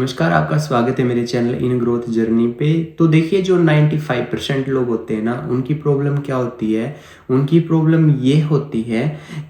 नमस्कार, आपका स्वागत है मेरे चैनल इन ग्रोथ जर्नी पे। तो देखिए, जो 95% लोग होते हैं ना, उनकी प्रॉब्लम क्या होती है? उनकी प्रॉब्लम ये होती है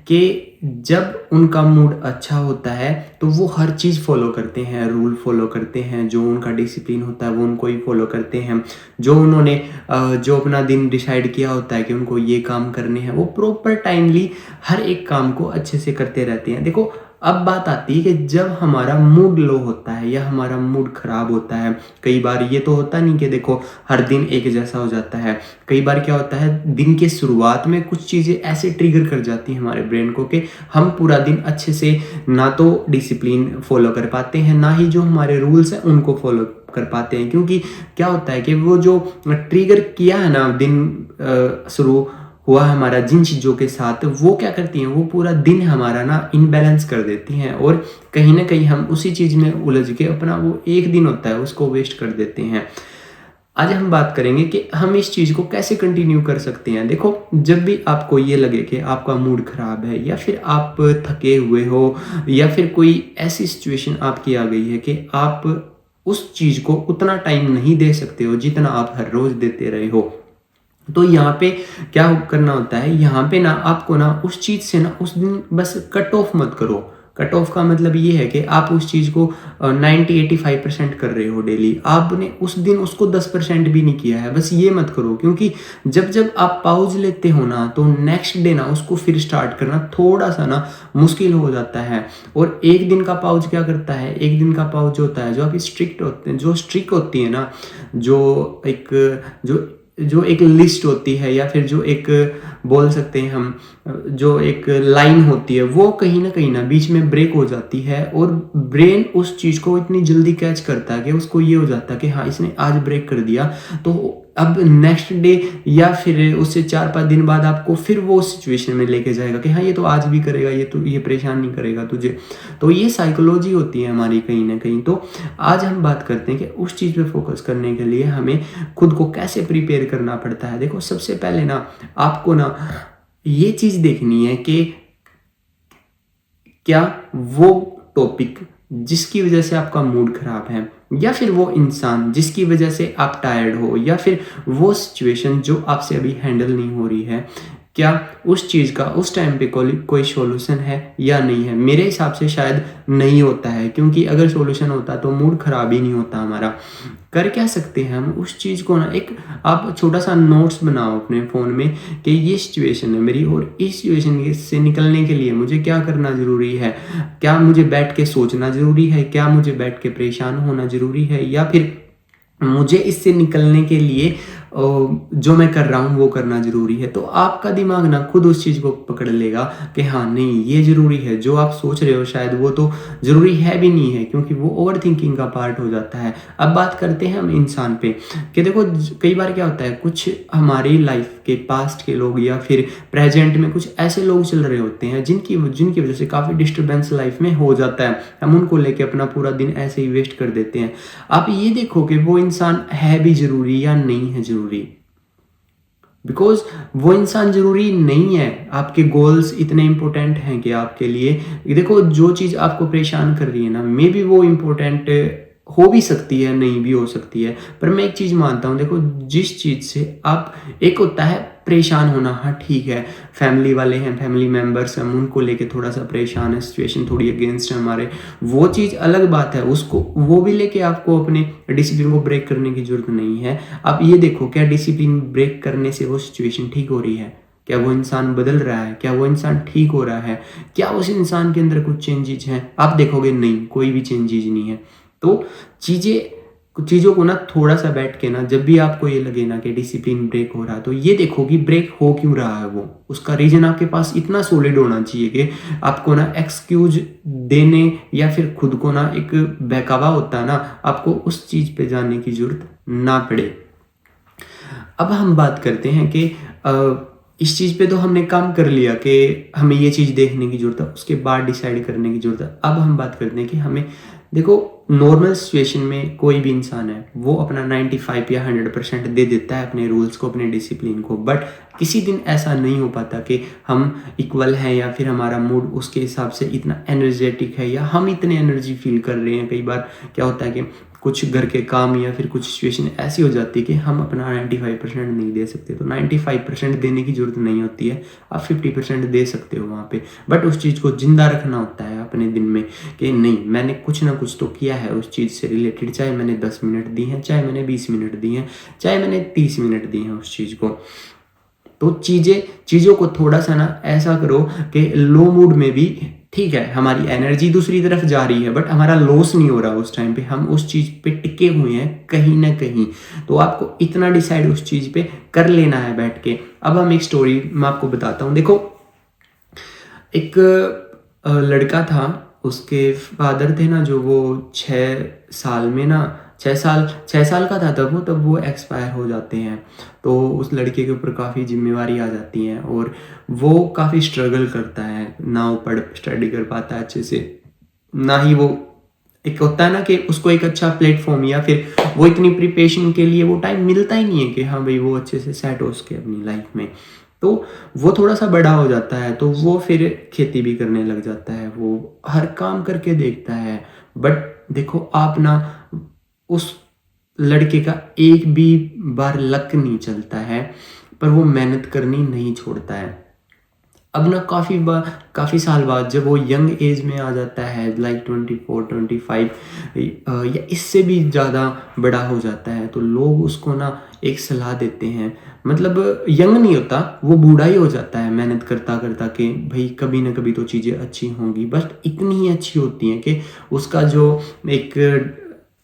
कि जब उनका मूड अच्छा होता है तो वो हर चीज़ फॉलो करते हैं, रूल फॉलो करते हैं, जो उनका डिसिप्लिन होता है वो उनको ही फॉलो करते हैं। जो उन्होंने जो अपना दिन डिसाइड किया होता है कि उनको ये काम करने हैं, वो प्रॉपर टाइमली हर एक काम को अच्छे से करते रहते हैं। देखो, अब बात आती है कि जब हमारा मूड लो होता है या हमारा मूड खराब होता है, कई बार ये तो होता नहीं कि देखो हर दिन एक जैसा हो जाता है। कई बार क्या होता है, दिन के शुरुआत में कुछ चीज़ें ऐसे ट्रिगर कर जाती हैं हमारे ब्रेन को कि हम पूरा दिन अच्छे से ना तो डिसिप्लिन फॉलो कर पाते हैं, ना ही जो हमारे रूल्स हैं उनको फॉलो कर पाते हैं। क्योंकि क्या होता है कि वो जो ट्रिगर किया है ना दिन शुरू हुआ हमारा जिन चीज़ों के साथ, वो क्या करती हैं, वो पूरा दिन हमारा ना इनबैलेंस कर देती हैं और कहीं ना कहीं हम उसी चीज़ में उलझ के अपना वो एक दिन होता है उसको वेस्ट कर देते हैं। आज हम बात करेंगे कि हम इस चीज़ को कैसे कंटिन्यू कर सकते हैं। देखो, जब भी आपको ये लगे कि आपका मूड खराब है या फिर आप थके हुए हो या फिर कोई ऐसी सिचुएशन आपकी आ गई है कि आप उस चीज़ को उतना टाइम नहीं दे सकते हो जितना आप हर रोज़ देते रहे हो, तो यहाँ पे क्या करना होता है, यहाँ पे ना आपको ना उस चीज़ से ना उस दिन बस कट ऑफ मत करो। कट ऑफ का मतलब ये है कि आप उस चीज़ को 90-85% कर रहे हो डेली, आपने उस दिन उसको 10% भी नहीं किया है, बस ये मत करो। क्योंकि जब जब आप पाउज लेते हो ना, तो नेक्स्ट डे ना उसको फिर स्टार्ट करना थोड़ा सा ना मुश्किल हो जाता है। और एक दिन का पाउज क्या करता है, एक दिन का पाउज होता है जो आप स्ट्रिक्ट होते हैं, जो स्ट्रिक्ट होती है ना, जो एक जो जो एक लिस्ट होती है या फिर जो एक बोल सकते हैं हम, जो एक लाइन होती है, वो कहीं ना बीच में ब्रेक हो जाती है और ब्रेन उस चीज़ को इतनी जल्दी कैच करता है कि उसको ये हो जाता है कि हाँ, इसने आज ब्रेक कर दिया, तो अब नेक्स्ट डे या फिर उससे 4-5 दिन बाद आपको फिर वो सिचुएशन में लेके जाएगा कि हाँ, ये तो आज भी करेगा, ये तो ये परेशान नहीं करेगा तुझे। तो ये साइकोलॉजी होती है हमारी कहीं ना कहीं। तो आज हम बात करते हैं कि उस चीज़ पे फोकस करने के लिए हमें खुद को कैसे प्रिपेयर करना पड़ता है। देखो, सबसे पहले ना आपको ना ये चीज़ देखनी है कि क्या वो टॉपिक जिसकी वजह से आपका मूड खराब है, या फिर वो इंसान जिसकी वजह से आप टायर्ड हो, या फिर वो सिचुएशन जो आपसे अभी हैंडल नहीं हो रही है, क्या उस चीज़ का उस टाइम पे कोई सॉल्यूशन है या नहीं है। मेरे हिसाब से शायद नहीं होता है, क्योंकि अगर सॉल्यूशन होता तो मूड खराब ही नहीं होता हमारा। कर क्या सकते हैं हम, उस चीज़ को ना एक आप छोटा सा नोट्स बनाओ अपने फ़ोन में कि ये सिचुएशन है मेरी, और इस सिचुएशन से निकलने के लिए मुझे क्या करना ज़रूरी है। क्या मुझे बैठ के सोचना ज़रूरी है, क्या मुझे बैठ के परेशान होना ज़रूरी है, या फिर मुझे इससे निकलने के लिए जो मैं कर रहा हूँ वो करना ज़रूरी है। तो आपका दिमाग ना खुद उस चीज़ को पकड़ लेगा कि हाँ, नहीं, ये ज़रूरी है। जो आप सोच रहे हो शायद वो तो ज़रूरी है भी नहीं है, क्योंकि वो ओवर थिंकिंग का पार्ट हो जाता है। अब बात करते हैं हम इंसान पे कि देखो, कई बार क्या होता है, कुछ हमारी लाइफ के पास्ट के लोग या फिर प्रेजेंट में कुछ ऐसे लोग चल रहे होते हैं जिनकी जिनकी वजह से काफ़ी डिस्टर्बेंस लाइफ में हो जाता है। हम उनको लेके अपना पूरा दिन ऐसे ही वेस्ट कर देते हैं। आप ये देखो कि वो इंसान है भी ज़रूरी या नहीं है ज़रूरी, बिकॉज वो इंसान ज़रूरी नहीं है। आपके गोल्स इतने इंपॉर्टेंट हैं कि आपके लिए, देखो, जो चीज़ आपको परेशान कर रही है ना, मे बी वो इम्पोर्टेंट हो भी सकती है, नहीं भी हो सकती है। पर मैं एक चीज़ मानता हूँ, देखो, जिस चीज़ से आप, एक होता है परेशान होना, हाँ ठीक है, फैमिली वाले हैं, फैमिली मेम्बर्स हैं, हम उनको लेके थोड़ा सा परेशान है, सिचुएशन थोड़ी अगेंस्ट है हमारे, वो चीज़ अलग बात है। उसको वो भी लेके आपको अपने डिसिप्लिन को ब्रेक करने की ज़रूरत नहीं है। आप ये देखो, क्या डिसिप्लिन ब्रेक करने से वो सिचुएशन ठीक हो रही है, क्या वो इंसान बदल रहा है, क्या वो इंसान ठीक हो रहा है, क्या उस इंसान के अंदर कुछ चेंजेज हैं। आप देखोगे नहीं, कोई भी चेंजेज नहीं है। तो चीज़ों को ना थोड़ा सा बैठ के ना, जब भी आपको ये लगे ना कि डिसिप्लिन ब्रेक हो रहा है, तो ये देखो कि ब्रेक हो क्यों रहा है, वो उसका रीजन आपके पास इतना सॉलिड होना चाहिए कि आपको ना एक्सक्यूज देने या फिर खुद को ना एक बहकावा होता है ना, आपको उस चीज़ पे जाने की जरूरत ना पड़े। अब हम बात करते हैं कि इस चीज़ पे तो हमने काम कर लिया कि हमें ये चीज़ देखने की ज़रूरत है, उसके बाद डिसाइड करने की ज़रूरत है। अब हम बात करते हैं कि हमें देखो नॉर्मल सिचुएशन में कोई भी इंसान है वो अपना 95 या 100% दे देता है अपने रूल्स को, अपने डिसिप्लिन को, बट किसी दिन ऐसा नहीं हो पाता कि हम इक्वल हैं या फिर हमारा मूड उसके हिसाब से इतना एनर्जेटिक है या हम इतने एनर्जी फील कर रहे हैं। कई बार क्या होता है कि कुछ घर के काम या फिर कुछ सिचुएशन ऐसी हो जाती है कि हम अपना 95% नहीं दे सकते, तो 95% देने की ज़रूरत नहीं होती है, आप 50% दे सकते हो वहाँ पे। बट उस चीज़ को ज़िंदा रखना होता है अपने दिन में कि नहीं, मैंने कुछ ना कुछ तो किया है उस चीज़ से रिलेटेड, चाहे मैंने 10 मिनट दी हैं, चाहे मैंने 20 मिनट दी हैं, चाहे मैंने 30 मिनट दी हैं उस चीज़ को। तो चीज़ों को थोड़ा सा ना ऐसा करो कि लो मूड में भी ठीक है, हमारी एनर्जी दूसरी तरफ जा रही है बट हमारा लॉस नहीं हो रहा उस टाइम पे, हम उस चीज़ पे टिके हुए हैं कहीं ना कहीं। तो आपको इतना डिसाइड उस चीज़ पे कर लेना है बैठ के। अब हम एक स्टोरी मैं आपको बताता हूँ। देखो एक लड़का था, उसके फादर थे ना, जो वो 6 साल में ना 6 साल का था तब वो एक्सपायर हो जाते हैं। तो उस लड़के के ऊपर काफ़ी जिम्मेवारी आ जाती हैं और वो काफ़ी स्ट्रगल करता है, ना वो पढ़ स्टडी कर पाता है अच्छे से, ना ही वो एक होता है ना कि उसको एक अच्छा प्लेटफॉर्म या फिर वो इतनी प्रिपरेशन के लिए वो टाइम मिलता ही नहीं है कि हाँ भाई वो अच्छे से सेट हो सके अपनी लाइफ में। तो वो थोड़ा सा बड़ा हो जाता है तो वो फिर खेती भी करने लग जाता है, वो हर काम करके देखता है। बट देखो आप ना, उस लड़के का एक भी बार लक नहीं चलता है, पर वो मेहनत करनी नहीं छोड़ता है। अब ना काफ़ी साल बाद जब वो यंग एज में आ जाता है, लाइक 24-25 या इससे भी ज़्यादा बड़ा हो जाता है, तो लोग उसको ना एक सलाह देते हैं, मतलब यंग नहीं होता, वो बूढ़ा ही हो जाता है मेहनत करता करता कि भाई कभी ना कभी तो चीज़ें अच्छी होंगी, बस इतनी ही अच्छी होती हैं कि उसका जो एक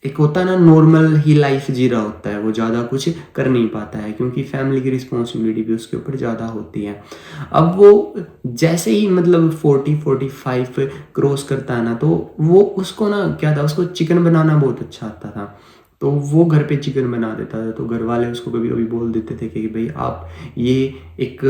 एक होता है ना नॉर्मल ही लाइफ जी रहा होता है, वो ज़्यादा कुछ कर नहीं पाता है क्योंकि फैमिली की रिस्पॉन्सिबिलिटी भी उसके ऊपर ज़्यादा होती है। अब वो जैसे ही मतलब 40-45 क्रॉस करता है ना, तो वो उसको ना क्या था, उसको चिकन बनाना बहुत अच्छा आता था। तो वो घर पे चिकन बना देता था, तो घर वाले उसको कभी कभी बोल देते थे कि भाई ये एक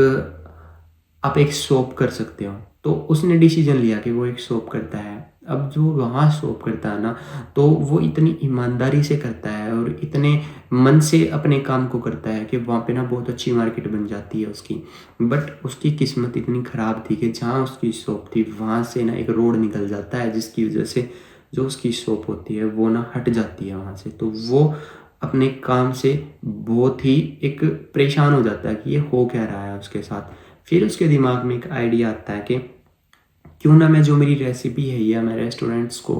आप एक शॉप कर सकते हो। तो उसने डिसीजन लिया कि वो एक शॉप करता है। अब जो वहाँ शॉप करता है ना, तो वो इतनी ईमानदारी से करता है और इतने मन से अपने काम को करता है कि वहाँ पे ना बहुत अच्छी मार्केट बन जाती है उसकी। बट उसकी किस्मत इतनी ख़राब थी कि जहाँ उसकी शॉप थी वहाँ से ना एक रोड निकल जाता है, जिसकी वजह से जो उसकी शॉप होती है वो ना हट जाती है वहाँ से। तो वो अपने काम से बहुत ही एक परेशान हो जाता है कि ये हो क्या रहा है उसके साथ। फिर उसके दिमाग में एक आइडिया आता है कि क्यों ना मैं जो मेरी रेसिपी है या मैं रेस्टोरेंट्स को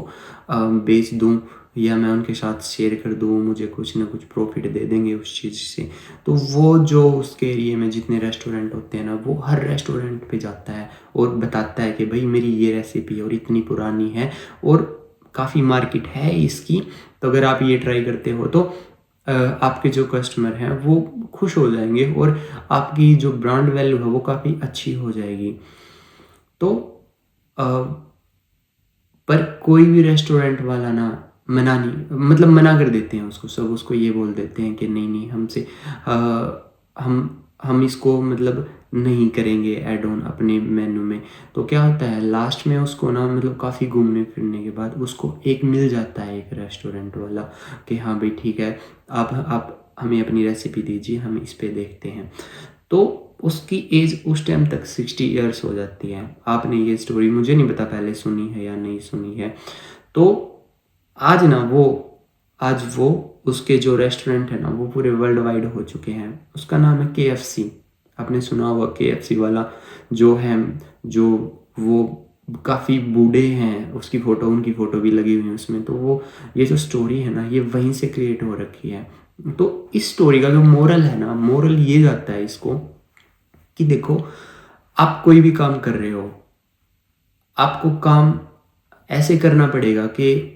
बेच दूं या मैं उनके साथ शेयर कर दूं, मुझे कुछ ना कुछ प्रॉफिट दे देंगे उस चीज़ से। तो वो जो उसके एरिया में जितने रेस्टोरेंट होते हैं ना, वो हर रेस्टोरेंट पे जाता है और बताता है कि भाई मेरी ये रेसिपी और इतनी पुरानी है और काफ़ी मार्केट है इसकी, तो अगर आप ये ट्राई करते हो तो आपके जो कस्टमर हैं वो खुश हो जाएंगे और आपकी जो ब्रांड वैल्यू है वो काफ़ी अच्छी हो जाएगी। तो अ, पर कोई भी रेस्टोरेंट वाला ना मना नहीं, मतलब मना कर देते हैं उसको, सब उसको ये बोल देते हैं कि नहीं नहीं हमसे हम इसको मतलब नहीं करेंगे ऐड ऑन अपने मेन्यू में। तो क्या होता है लास्ट में उसको ना, मतलब काफ़ी घूमने फिरने के बाद उसको एक मिल जाता है एक रेस्टोरेंट वाला कि हाँ भाई ठीक है, आप हमें अपनी रेसिपी दीजिए, हम इस पे देखते हैं। तो उसकी एज उस टाइम तक 60 ईयर्स हो जाती है। आपने ये स्टोरी मुझे नहीं पता पहले सुनी है या नहीं सुनी है। तो आज ना आज वो उसके जो रेस्टोरेंट है ना वो पूरे वर्ल्ड वाइड हो चुके हैं। उसका नाम है KFC। आपने सुना होगा KFC वाला जो है, जो वो काफ़ी बूढ़े हैं, उसकी फ़ोटो उनकी फ़ोटो भी लगी हुई है उसमें। तो वो ये जो स्टोरी है ना ये वहीं से क्रिएट हो रखी है। तो इस स्टोरी का जो मोरल है ना, मोरल ये जाता है इसको कि देखो आप कोई भी काम कर रहे हो, आपको काम ऐसे करना पड़ेगा कि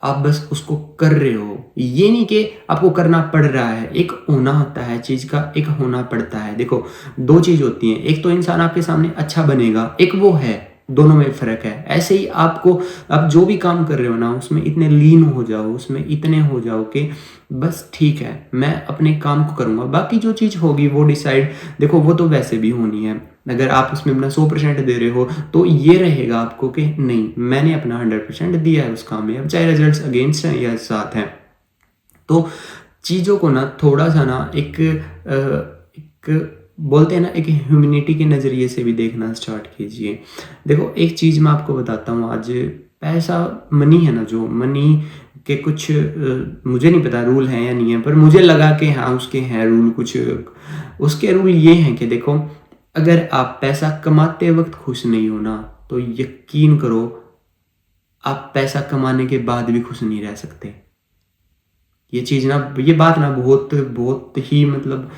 आप बस उसको कर रहे हो, ये नहीं कि आपको करना पड़ रहा है। एक होना होता है चीज़ का, एक होना पड़ता है। देखो दो चीज़ होती हैं, एक तो इंसान आपके सामने अच्छा बनेगा, एक वो है दोनों में फ़र्क है। ऐसे ही आपको आप जो भी काम कर रहे हो ना उसमें इतने लीन हो जाओ, उसमें इतने हो जाओ कि बस ठीक है मैं अपने काम को करूँगा, बाकी जो चीज़ होगी वो डिसाइड, देखो वो तो वैसे भी होनी है। अगर आप उसमें अपना 100% दे रहे हो तो ये रहेगा आपको कि नहीं मैंने अपना 100% दिया है उस काम में, अब चाहे रिजल्ट्स अगेंस्ट हैं या साथ हैं। तो चीज़ों को ना थोड़ा-सा ना एक बोलते हैं ना एक ह्यूमैनिटी के नज़रिए से भी देखना स्टार्ट कीजिए। देखो एक चीज़ मैं आपको बताता हूँ आज, पैसा मनी है ना, जो मनी के कुछ मुझे नहीं पता रूल हैं या नहीं है, पर मुझे लगा कि हाँ उसके हैं रूल कुछ। उसके रूल ये हैं कि देखो अगर आप पैसा कमाते वक़्त खुश नहीं हो ना, तो यकीन करो आप पैसा कमाने के बाद भी खुश नहीं रह सकते। ये चीज़ ना, ये बात ना बहुत बहुत ही मतलब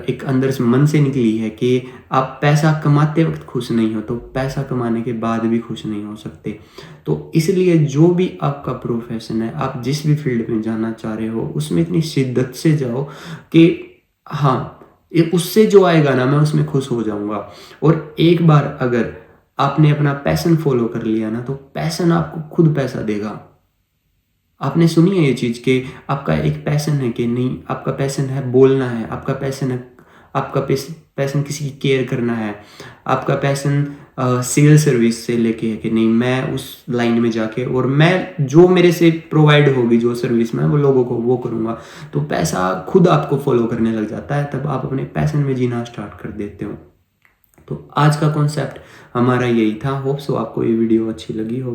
एक अंदर से मन से निकली है कि आप पैसा कमाते वक़्त खुश नहीं हो, तो पैसा कमाने के बाद भी खुश नहीं हो सकते। तो इसलिए जो भी आपका प्रोफ़ेशन है, आप जिस भी फ़ील्ड में जाना चाह रहे हो, उसमें इतनी शिद्दत से जाओ कि हाँ, ये उससे जो आएगा ना मैं उसमें खुश हो जाऊँगा। और एक बार अगर आपने अपना पैशन फ़ॉलो कर लिया ना, तो पैशन आपको खुद पैसा देगा। आपने सुनी है ये चीज़ कि आपका एक पैशन है कि नहीं, आपका पैशन है बोलना है, आपका पैशन है, आपका पैशन किसी की केयर करना है, आपका पैशन सिविल सर्विस से लेके है कि नहीं मैं उस लाइन में जाके और मैं जो मेरे से प्रोवाइड होगी जो सर्विस मैं वो लोगों को वो करूँगा। तो पैसा खुद आपको फॉलो करने लग जाता है, तब आप अपने पैशन में जीना स्टार्ट कर देते हो। तो आज का कॉन्सेप्ट हमारा यही था। होप सो आपको ये वीडियो अच्छी लगी हो।